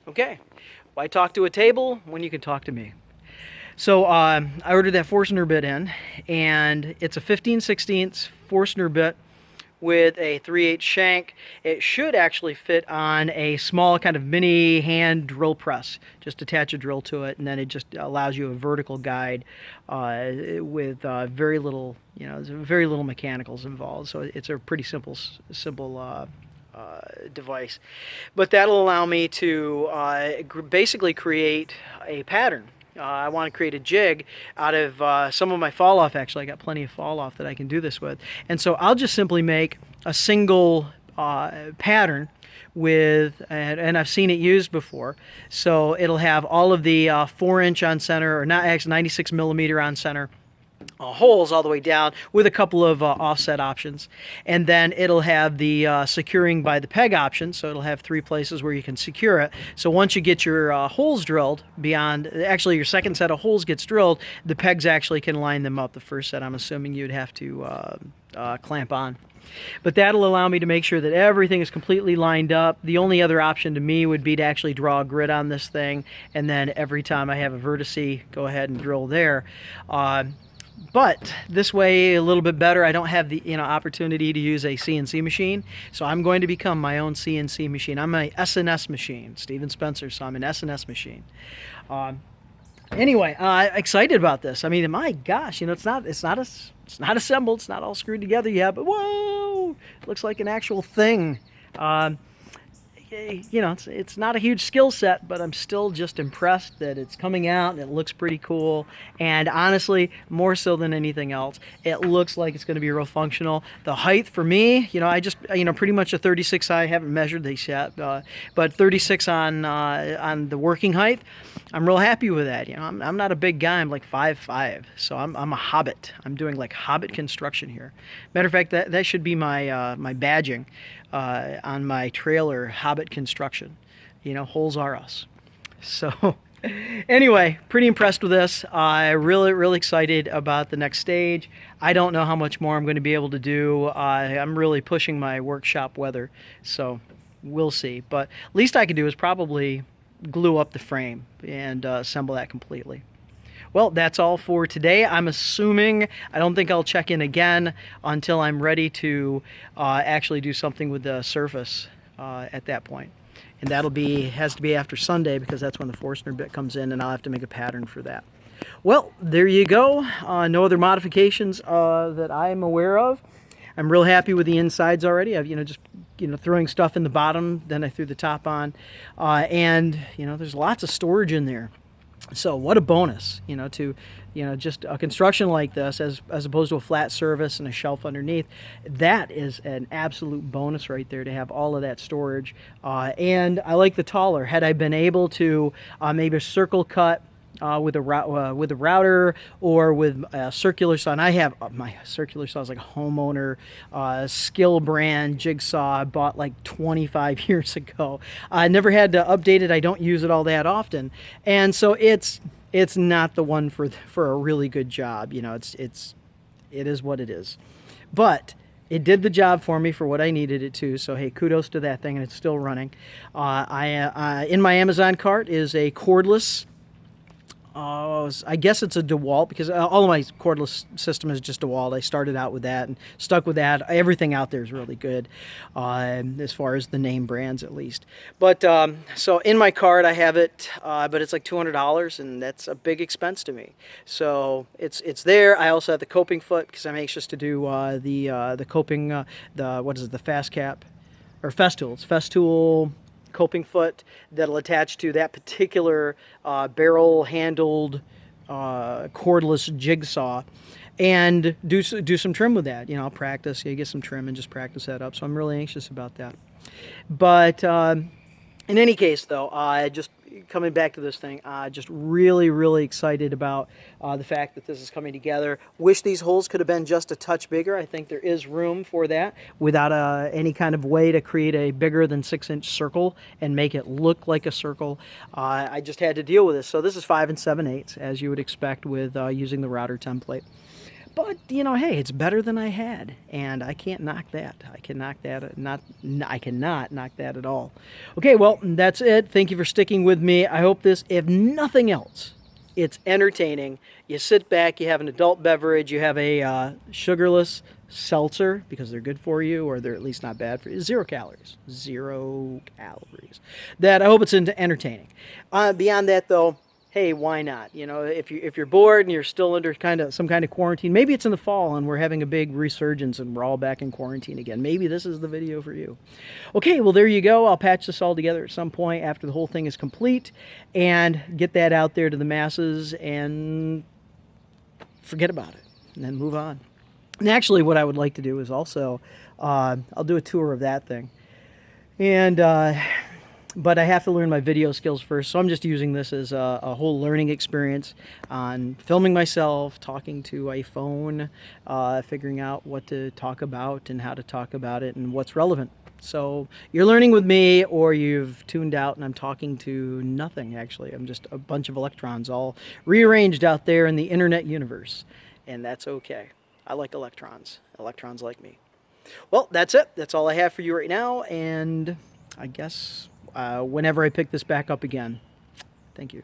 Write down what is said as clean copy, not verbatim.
Okay, why talk to a table when you can talk to me? So I ordered that Forstner bit in, and it's a 15/16 Forstner bit with a 3/8 shank. It should actually fit on a small kind of mini hand drill press. Just attach a drill to it, and then it just allows you a vertical guide with very little, there's very little mechanicals involved. So it's a pretty simple device. But that'll allow me to basically create a pattern. I want to create a jig out of some of my fall off. Actually, I got plenty of fall off that I can do this with. And so I'll just simply make a single pattern with, and I've seen it used before. So it'll have all of the 4-inch on center, or not actually 96 millimeter on center holes all the way down with a couple of offset options, and then it'll have the securing by the peg option, so it'll have 3 places where you can secure it. So once you get your holes drilled, beyond actually your second set of holes gets drilled, the pegs actually can line them up. The first set I'm assuming you'd have to clamp on. But that'll allow me to make sure that everything is completely lined up. The only other option to me would be to actually draw a grid on this thing, and then every time I have a vertice, go ahead and drill there. But this way, a little bit better. I don't have the opportunity to use a CNC machine, so I'm going to become my own CNC machine. I'm a SNS machine, Steven Spencer, so I'm an SNS machine. Anyway, excited about this. I mean, my gosh, it's not assembled, it's not all screwed together yet, but whoa, it looks like an actual thing. It's not a huge skill set, but I'm still just impressed that it's coming out and it looks pretty cool. And honestly, more so than anything else, it looks like it's going to be real functional. The height for me, I just, pretty much a 36. I haven't measured these yet, but 36 on the working height. I'm real happy with that. I'm not a big guy. I'm like 5'5", so I'm a hobbit. I'm doing like Hobbit Construction here. Matter of fact, that should be my my badging on my trailer, Hobbit Construction. Holes are us. So anyway, pretty impressed with this. Really excited about the next stage. I don't know how much more I'm going to be able to do. I'm really pushing my workshop weather, so we'll see. But least I can do is probably glue up the frame and assemble that completely. Well, that's all for today. I don't think I'll check in again until I'm ready to actually do something with the surface at that point. And has to be after Sunday, because that's when the Forstner bit comes in, and I'll have to make a pattern for that. Well, there you go. No other modifications that I'm aware of. I'm real happy with the insides already. I've just throwing stuff in the bottom, then I threw the top on, and there's lots of storage in there. So what a bonus, to just a construction like this, as opposed to a flat surface and a shelf underneath. That is an absolute bonus right there, to have all of that storage. And I like the taller. Had I been able to maybe circle cut with a router, or with a circular saw, and I have my circular saw is like a Homeowner Skill brand jigsaw I bought like 25 years ago. I never had to update it. I don't use it all that often, and so it's not the one for a really good job. It is what it is, but it did the job for me for what I needed it to. So hey, kudos to that thing, and it's still running. In my Amazon cart is a cordless. I guess it's a Dewalt, because all of my cordless system is just Dewalt. I started out with that and stuck with that. Everything out there is really good, as far as the name brands at least. But so in my cart I have it, but it's like $200, and that's a big expense to me. So it's there. I also have the coping foot, because I'm anxious to do the coping, the fast cap, or Festool. It's Festool coping foot that'll attach to that particular barrel handled cordless jigsaw, and do some trim with that. I'll practice, get some trim and just practice that up. So I'm really anxious about that. But in any case, though, just coming back to this thing, just really excited about the fact that this is coming together. Wish these holes could have been just a touch bigger. I think there is room for that without any kind of way to create a bigger than 6-inch circle and make it look like a circle. I just had to deal with this. So this is 5 7/8, as you would expect with using the router template. But, you know, hey, it's better than I had, and I can't knock that. I cannot knock that at all. Okay, well, that's it. Thank you for sticking with me. I hope this, if nothing else, it's entertaining. You sit back, you have an adult beverage, you have a sugarless seltzer, because they're good for you, or they're at least not bad for you. 0 calories. 0 calories. That, I hope it's entertaining. Beyond that, though, hey, why not? You know, if you're bored and you're still under some kind of quarantine, maybe it's in the fall and we're having a big resurgence and we're all back in quarantine again. Maybe this is the video for you. Okay, well, there you go. I'll patch this all together at some point after the whole thing is complete and get that out there to the masses and forget about it and then move on. And actually, what I would like to do is also, I'll do a tour of that thing. And, but I have to learn my video skills first, so I'm just using this as a whole learning experience on filming myself, talking to a phone, figuring out what to talk about and how to talk about it and what's relevant. So you're learning with me, or you've tuned out and I'm talking to nothing, actually. I'm just a bunch of electrons all rearranged out there in the internet universe, and that's okay. I like electrons. Electrons like me. Well, that's it. That's all I have for you right now, and I guess whenever I pick this back up again. Thank you.